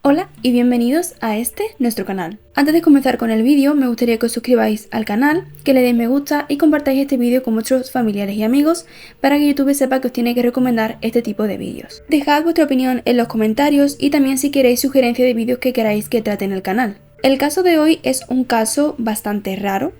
Hola y bienvenidos a nuestro canal. Antes de comenzar con el vídeo, me gustaría que os suscribáis al canal, que le deis me gusta y compartáis este vídeo con vuestros familiares y amigos para que YouTube sepa que os tiene que recomendar este tipo de vídeos. Dejad vuestra opinión en los comentarios y también si queréis sugerencias de vídeos que queráis que trate en el canal. El caso de hoy es un caso bastante raro,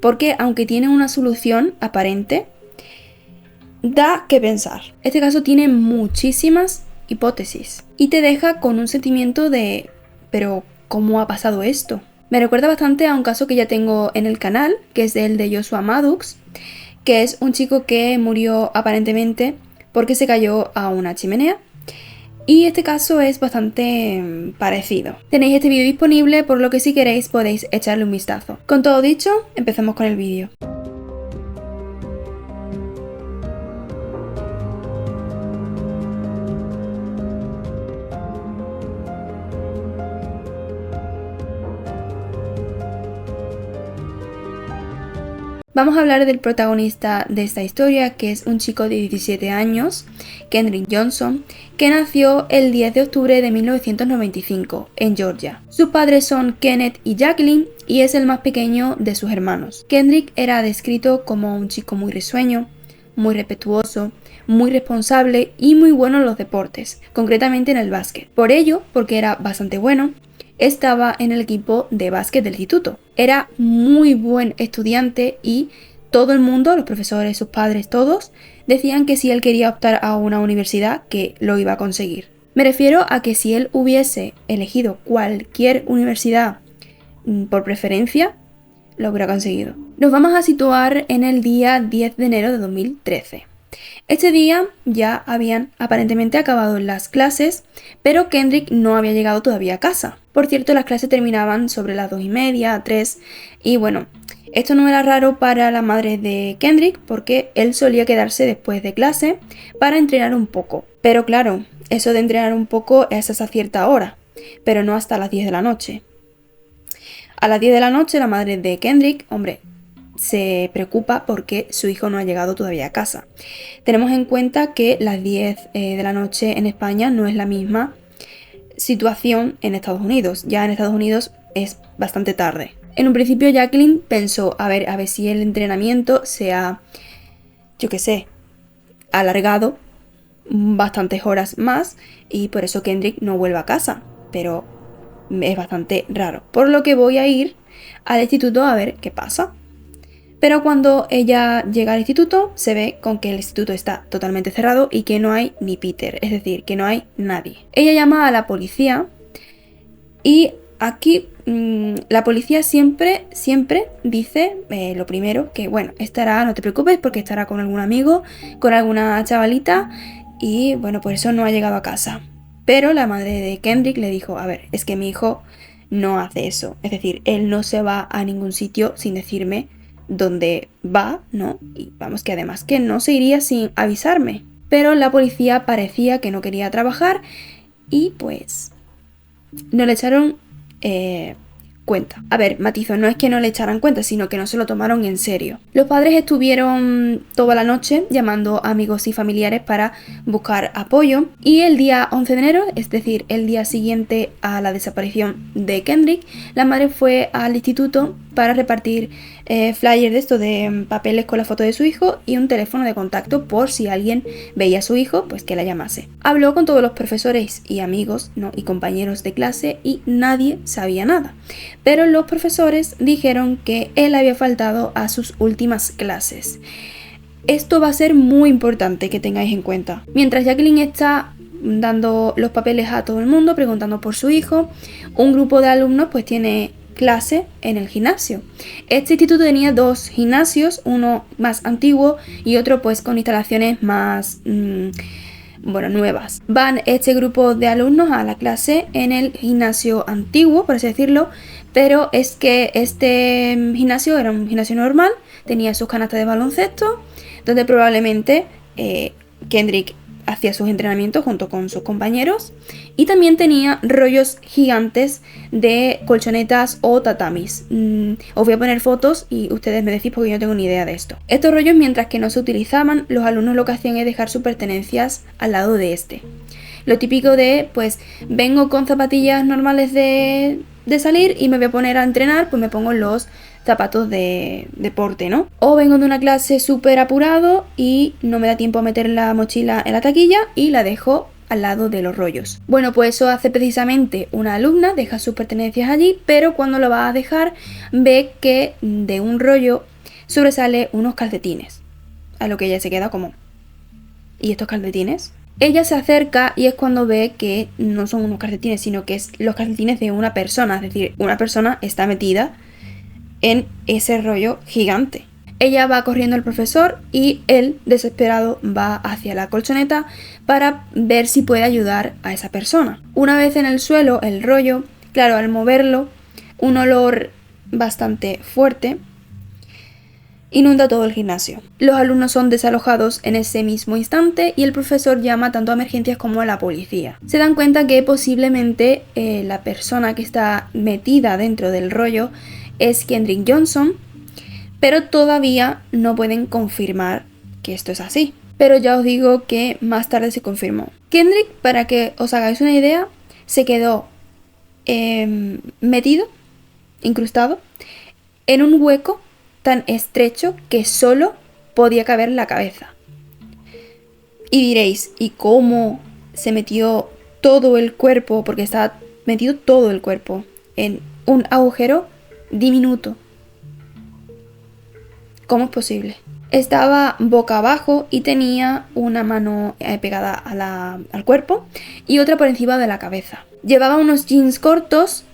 porque aunque tiene una solución aparente, da que pensar. Este caso tiene muchísimas hipótesis y te deja con un sentimiento de ¿pero cómo ha pasado esto? Me recuerda bastante a un caso que ya tengo en el canal, que es el de Joshua Maddox, que es un chico que murió aparentemente porque se cayó a una chimenea. Y este caso es bastante parecido. Tenéis este vídeo disponible, por lo que si queréis podéis echarle un vistazo. Con todo dicho, empezamos con el vídeo. Vamos a hablar del protagonista de esta historia, que es un chico de 17 años, Kendrick Johnson, que nació el 10 de octubre de 1995 en Georgia. Sus padres son Kenneth y Jacqueline y es el más pequeño de sus hermanos. Kendrick era descrito como un chico muy risueño, muy respetuoso, muy responsable y muy bueno en los deportes, concretamente en el básquet. Por ello, porque era bastante bueno, estaba en el equipo de básquet del instituto. Era muy buen estudiante y todo el mundo, los profesores, sus padres, todos, decían que si él quería optar a una universidad, que lo iba a conseguir. Me refiero a que si él hubiese elegido cualquier universidad por preferencia, lo hubiera conseguido. Nos vamos a situar en el día 10 de enero de 2013. Este día ya habían aparentemente acabado las clases, pero Kendrick no había llegado todavía a casa. Por cierto, las clases terminaban sobre las 2:30, 3, y bueno, esto no era raro para la madre de Kendrick porque él solía quedarse después de clase para entrenar un poco. Pero claro, eso de entrenar un poco es a cierta hora, pero no hasta las 10 de la noche. A las 10 de la noche la madre de Kendrick, se preocupa porque su hijo no ha llegado todavía a casa. Tenemos en cuenta que las 10 de la noche en España no es la misma situación en Estados Unidos. Ya en Estados Unidos es bastante tarde. En un principio Jacqueline pensó a ver si el entrenamiento se ha, alargado bastantes horas más y por eso Kendrick no vuelve a casa. Pero es bastante raro. Por lo que voy a ir al instituto a ver qué pasa. Pero cuando ella llega al instituto, se ve con que el instituto está totalmente cerrado y que no hay ni Peter, es decir, que no hay nadie. Ella llama a la policía y aquí la policía siempre dice lo primero, que bueno, estará, no te preocupes porque estará con algún amigo, con alguna chavalita y bueno, por eso no ha llegado a casa. Pero la madre de Kendrick le dijo, a ver, es que mi hijo no hace eso, es decir, él no se va a ningún sitio sin decirme dónde va, ¿no? Y vamos, que además que no se iría sin avisarme. Pero la policía parecía que no quería trabajar y pues no le echaron cuenta. A ver, matizo, no es que no le echaran cuenta, sino que no se lo tomaron en serio. Los padres estuvieron toda la noche llamando a amigos y familiares para buscar apoyo y el día 11 de enero, es decir, el día siguiente a la desaparición de Kendrick, la madre fue al instituto para repartir flyers de esto de papeles con la foto de su hijo y un teléfono de contacto por si alguien veía a su hijo, pues que la llamase. Habló con todos los profesores y amigos, ¿no? y compañeros de clase y nadie sabía nada. Pero los profesores dijeron que él había faltado a sus últimas clases. Esto va a ser muy importante que tengáis en cuenta. Mientras Jacqueline está dando los papeles a todo el mundo, preguntando por su hijo, un grupo de alumnos pues tiene clase en el gimnasio. Este instituto tenía dos gimnasios, uno más antiguo y otro pues con instalaciones más nuevas. Van este grupo de alumnos a la clase en el gimnasio antiguo, por así decirlo, pero es que este gimnasio era un gimnasio normal, tenía sus canastas de baloncesto, donde probablemente Kendrick hacía sus entrenamientos junto con sus compañeros y también tenía rollos gigantes de colchonetas o tatamis. Os voy a poner fotos y ustedes me decís porque yo no tengo ni idea de esto. Estos rollos, mientras que no se utilizaban, los alumnos lo que hacían es dejar sus pertenencias al lado de este. Lo típico de, pues, vengo con zapatillas normales de salir y me voy a poner a entrenar, pues me pongo los zapatos de deporte, ¿no? O vengo de una clase súper apurado y no me da tiempo a meter la mochila en la taquilla y la dejo al lado de los rollos. Bueno, pues eso hace precisamente una alumna, deja sus pertenencias allí, pero cuando lo va a dejar ve que de un rollo sobresale unos calcetines, a lo que ella se queda como, ¿y estos calcetines? Ella se acerca y es cuando ve que no son unos calcetines, sino que es los calcetines de una persona, es decir, una persona está metida en ese rollo gigante. Ella va corriendo al profesor y él, desesperado, va hacia la colchoneta para ver si puede ayudar a esa persona. Una vez en el suelo, el rollo, claro, al moverlo, un olor bastante fuerte inunda todo el gimnasio. Los alumnos son desalojados en ese mismo instante y el profesor llama tanto a emergencias como a la policía. Se dan cuenta que posiblemente la persona que está metida dentro del rollo es Kendrick Johnson, pero todavía no pueden confirmar que esto es así. Pero ya os digo que más tarde se confirmó. Kendrick, para que os hagáis una idea, se quedó metido, incrustado, en un hueco tan estrecho que solo podía caber la cabeza. Y diréis, ¿y cómo se metió todo el cuerpo? Porque estaba metido todo el cuerpo en un agujero diminuto. ¿Cómo es posible? Estaba boca abajo y tenía una mano pegada al cuerpo y otra por encima de la cabeza. Llevaba unos jeans cortos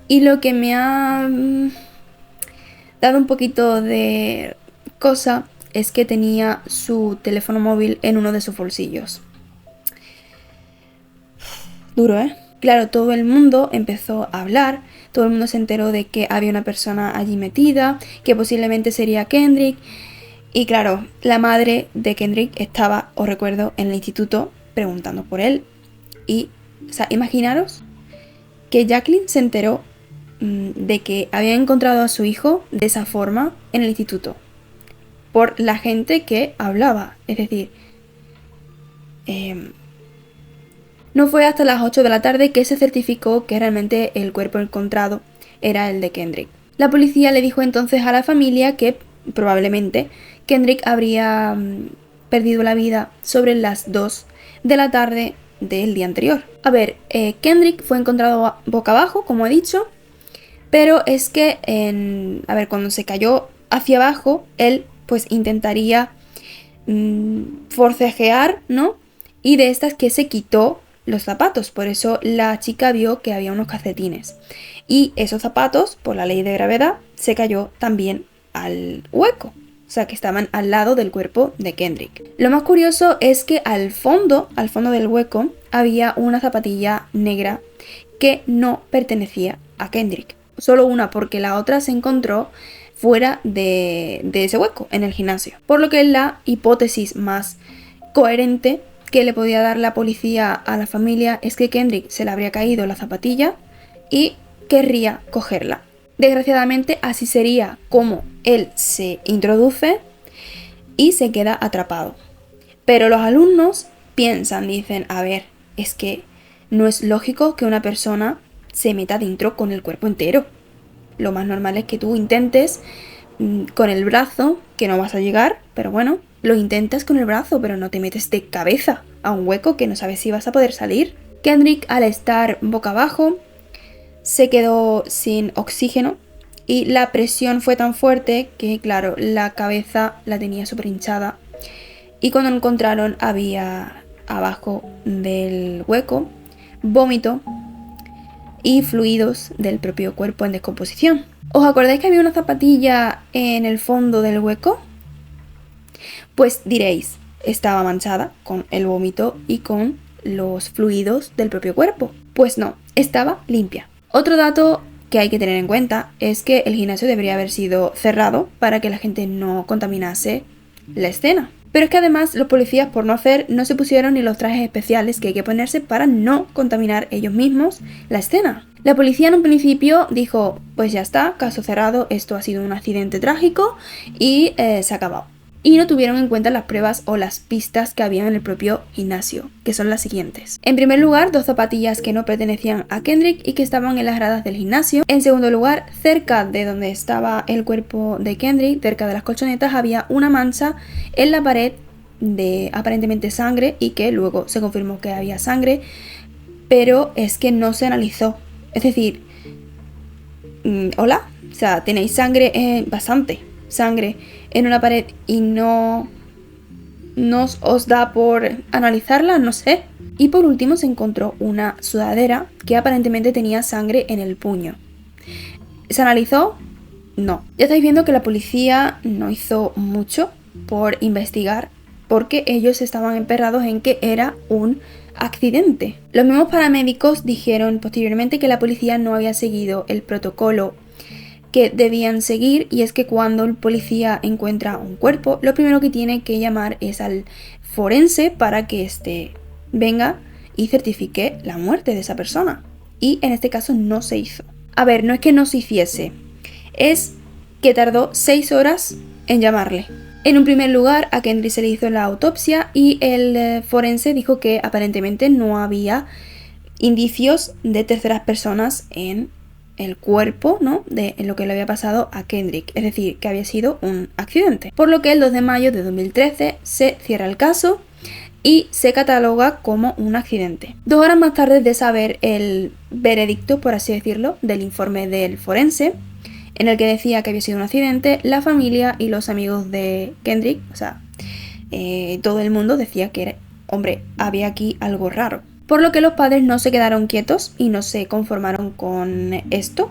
y lo que me ha dado un poquito de cosa es que tenía su teléfono móvil en uno de sus bolsillos. Duro, ¿eh? Claro, todo el mundo empezó a hablar, todo el mundo se enteró de que había una persona allí metida, que posiblemente sería Kendrick. Y claro, la madre de Kendrick estaba, os recuerdo, en el instituto preguntando por él. Y, o sea, imaginaros que Jacqueline se enteró de que había encontrado a su hijo de esa forma en el instituto por la gente que hablaba. Es decir, no fue hasta las 8 de la tarde que se certificó que realmente el cuerpo encontrado era el de Kendrick. La policía le dijo entonces a la familia que probablemente Kendrick habría perdido la vida sobre las 2 de la tarde del día anterior. A ver, Kendrick fue encontrado boca abajo, como he dicho, pero es que, cuando se cayó hacia abajo, él pues intentaría forcejear, ¿no? Y de estas que se quitó los zapatos, por eso la chica vio que había unos calcetines. Y esos zapatos, por la ley de gravedad, se cayó también al hueco. O sea, que estaban al lado del cuerpo de Kendrick. Lo más curioso es que al fondo del hueco, había una zapatilla negra que no pertenecía a Kendrick. Solo una, porque la otra se encontró fuera de ese hueco, en el gimnasio. Por lo que la hipótesis más coherente que le podía dar la policía a la familia es que Kendrick se le habría caído la zapatilla y querría cogerla. Desgraciadamente así sería como él se introduce y se queda atrapado. Pero los alumnos piensan, dicen, a ver, es que no es lógico que una persona se meta dentro con el cuerpo entero. Lo más normal es que tú intentes con el brazo, que no vas a llegar, pero bueno, lo intentas con el brazo, pero no te metes de cabeza a un hueco que no sabes si vas a poder salir. Kendrick, al estar boca abajo, se quedó sin oxígeno y la presión fue tan fuerte que, claro, la cabeza la tenía súper hinchada. Y cuando lo encontraron había abajo del hueco vómito y fluidos del propio cuerpo en descomposición. ¿Os acordáis que había una zapatilla en el fondo del hueco? Pues diréis, estaba manchada con el vómito y con los fluidos del propio cuerpo. Pues no, estaba limpia. Otro dato que hay que tener en cuenta es que el gimnasio debería haber sido cerrado para que la gente no contaminase la escena. Pero es que además los policías, por no hacer, no se pusieron ni los trajes especiales que hay que ponerse para no contaminar ellos mismos la escena. La policía en un principio dijo, pues ya está, caso cerrado, esto ha sido un accidente trágico y se ha acabado. y no tuvieron en cuenta las pruebas o las pistas que había en el propio gimnasio, que son las siguientes. En primer lugar, 2 zapatillas que no pertenecían a Kendrick y que estaban en las gradas del gimnasio. En segundo lugar, cerca de donde estaba el cuerpo de Kendrick, cerca de las colchonetas, había una mancha en la pared de aparentemente sangre, y que luego se confirmó que había sangre, pero es que no se analizó. Es decir, hola, o sea, tenéis sangre, bastante sangre en una pared y no os da por analizarla, no sé. Y por último se encontró una sudadera que aparentemente tenía sangre en el puño. ¿Se analizó? No. Ya estáis viendo que la policía no hizo mucho por investigar, porque ellos estaban emperrados en que era un accidente. Los mismos paramédicos dijeron posteriormente que la policía no había seguido el protocolo que debían seguir, y es que cuando el policía encuentra un cuerpo, lo primero que tiene que llamar es al forense para que éste venga y certifique la muerte de esa persona. Y en este caso no se hizo. A ver, no es que no se hiciese, es que tardó 6 horas en llamarle. En un primer lugar, a Kendrick se le hizo la autopsia y el forense dijo que aparentemente no había indicios de terceras personas en el cuerpo, ¿no?, en lo que le había pasado a Kendrick, es decir, que había sido un accidente. Por lo que el 2 de mayo de 2013 se cierra el caso y se cataloga como un accidente. 2 horas más tarde de saber el veredicto, por así decirlo, del informe del forense, en el que decía que había sido un accidente, la familia y los amigos de Kendrick, o sea, todo el mundo decía que, hombre, había aquí algo raro. Por lo que los padres no se quedaron quietos y no se conformaron con esto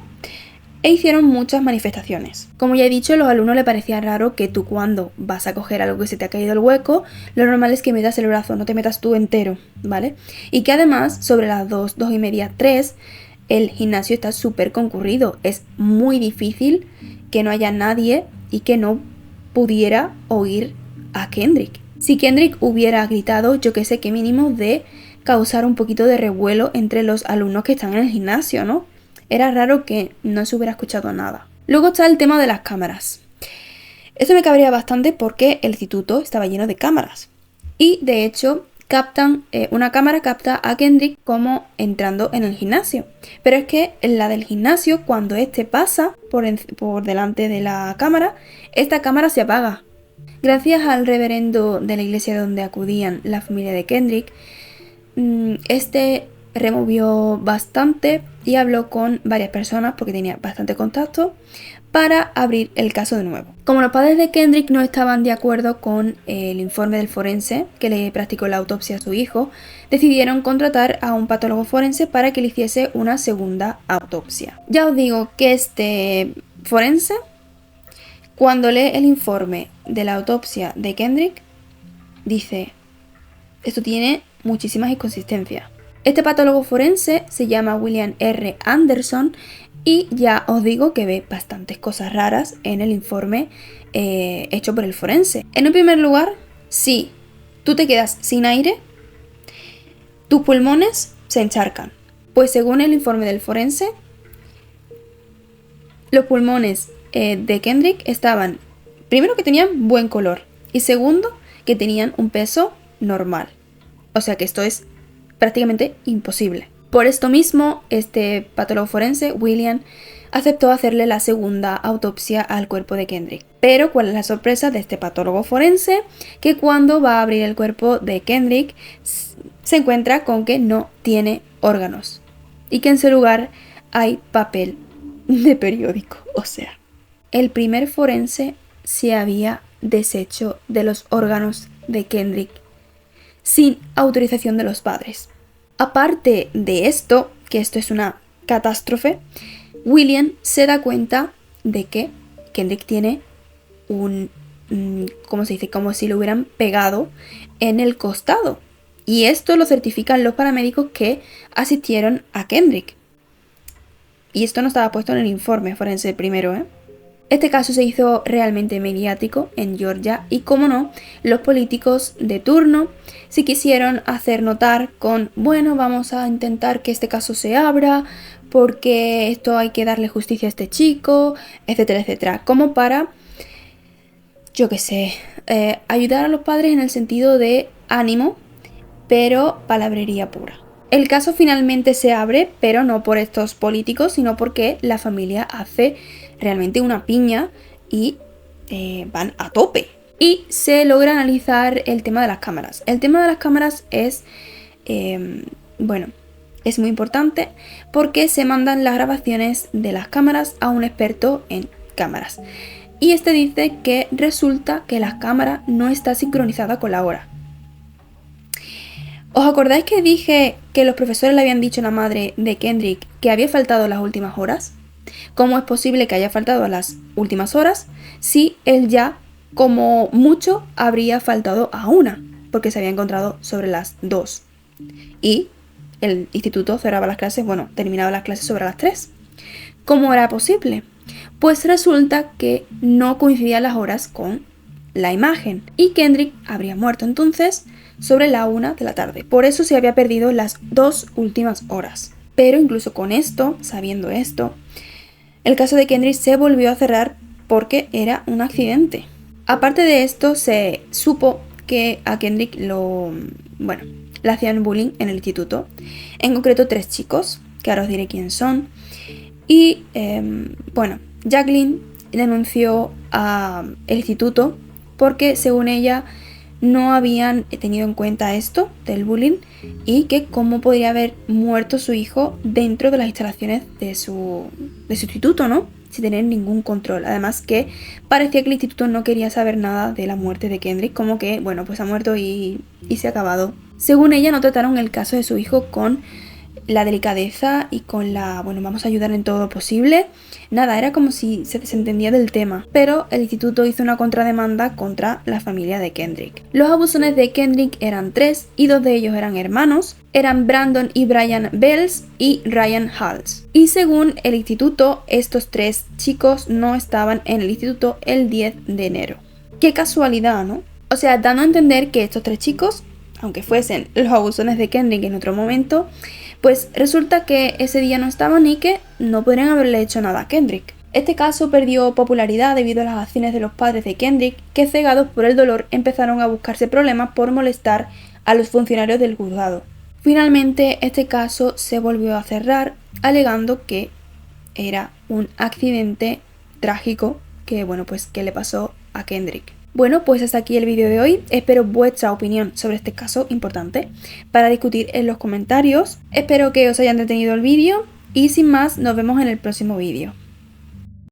e hicieron muchas manifestaciones. Como ya he dicho, a los alumnos les parecía raro que tú, cuando vas a coger algo que se te ha caído el hueco, lo normal es que metas el brazo, no te metas tú entero, ¿vale? Y que además, sobre las 2:30, 3, el gimnasio está súper concurrido. Es muy difícil que no haya nadie y que no pudiera oír a Kendrick. Si Kendrick hubiera gritado, yo que sé, qué mínimo de causar un poquito de revuelo entre los alumnos que están en el gimnasio, ¿no? Era raro que no se hubiera escuchado nada. Luego está el tema de las cámaras. Eso me cabrea bastante porque el instituto estaba lleno de cámaras. Y de hecho, una cámara capta a Kendrick como entrando en el gimnasio. Pero es que en la del gimnasio, cuando este pasa por delante de la cámara, esta cámara se apaga. Gracias al reverendo de la iglesia donde acudían la familia de Kendrick, este removió bastante y habló con varias personas, porque tenía bastante contacto, para abrir el caso de nuevo. Como los padres de Kendrick no estaban de acuerdo con el informe del forense que le practicó la autopsia a su hijo, decidieron contratar a un patólogo forense para que le hiciese una segunda autopsia. Ya os digo que este forense, cuando lee el informe de la autopsia de Kendrick, dice: esto tiene muchísimas inconsistencias. Este patólogo forense se llama William R. Anderson y ya os digo que ve bastantes cosas raras en el informe hecho por el forense. En el primer lugar, si tú te quedas sin aire, tus pulmones se encharcan. Pues según el informe del forense, los pulmones de Kendrick estaban, primero, que tenían buen color, y segundo, que tenían un peso normal. O sea que esto es prácticamente imposible. Por esto mismo, este patólogo forense, William, aceptó hacerle la segunda autopsia al cuerpo de Kendrick. Pero ¿cuál es la sorpresa de este patólogo forense? Que cuando va a abrir el cuerpo de Kendrick, se encuentra con que no tiene órganos y que en su lugar hay papel de periódico. O sea, el primer forense se había deshecho de los órganos de Kendrick sin autorización de los padres. Aparte de esto, que esto es una catástrofe, William se da cuenta de que Kendrick tiene ¿cómo se dice? Como si lo hubieran pegado en el costado. Y esto lo certifican los paramédicos que asistieron a Kendrick. Y esto no estaba puesto en el informe forense primero, ¿eh? Este caso se hizo realmente mediático en Georgia y, como no, los políticos de turno se quisieron hacer notar con: bueno, vamos a intentar que este caso se abra porque esto hay que darle justicia a este chico, etcétera, etcétera. Como para, yo qué sé, ayudar a los padres en el sentido de ánimo, pero palabrería pura. El caso finalmente se abre, pero no por estos políticos, sino porque la familia hace realmente una piña y van a tope. Y se logra analizar el tema de las cámaras. El tema de las cámaras es, es muy importante porque se mandan las grabaciones de las cámaras a un experto en cámaras. Y este dice que resulta que la cámara no está sincronizada con la hora. ¿Os acordáis que dije que los profesores le habían dicho a la madre de Kendrick que había faltado las últimas horas? ¿Cómo es posible que haya faltado a las últimas horas si él ya, como mucho, habría faltado a una? Porque se había encontrado sobre las 2. Y el instituto cerraba las clases, terminaba las clases sobre las 3. ¿Cómo era posible? Pues resulta que no coincidían las horas con la imagen y Kendrick habría muerto entonces sobre la 1 de la tarde. Por eso se había perdido las 2 últimas horas. Pero incluso con esto, sabiendo esto, el caso de Kendrick se volvió a cerrar porque era un accidente. Aparte de esto, se supo que a Kendrick le hacían bullying en el instituto. En concreto 3 chicos, que ahora os diré quién son. Y Jacqueline denunció al instituto porque según ella no habían tenido en cuenta esto del bullying y que cómo podría haber muerto su hijo dentro de las instalaciones de su instituto, ¿no? Sin tener ningún control. Además que parecía que el instituto no quería saber nada de la muerte de Kendrick, como que, pues ha muerto y se ha acabado. Según ella, no trataron el caso de su hijo con la delicadeza y con vamos a ayudar en todo lo posible. Nada, era como si se desentendía del tema. Pero el instituto hizo una contrademanda contra la familia de Kendrick. Los abusones de Kendrick eran 3 y 2 de ellos eran hermanos. Eran Brandon y Brian Bells y Ryan Hals. Y según el instituto, estos 3 chicos no estaban en el instituto el 10 de enero. Qué casualidad, ¿no? O sea, dando a entender que estos 3 chicos, aunque fuesen los abusones de Kendrick en otro momento, pues resulta que ese día no estaban y que no podrían haberle hecho nada a Kendrick. Este caso perdió popularidad debido a las acciones de los padres de Kendrick, que cegados por el dolor empezaron a buscarse problemas por molestar a los funcionarios del juzgado. Finalmente, este caso se volvió a cerrar, alegando que era un accidente trágico que le pasó a Kendrick. Bueno, pues hasta aquí el vídeo de hoy. Espero vuestra opinión sobre este caso importante para discutir en los comentarios. Espero que os haya entretenido el vídeo y sin más, nos vemos en el próximo vídeo.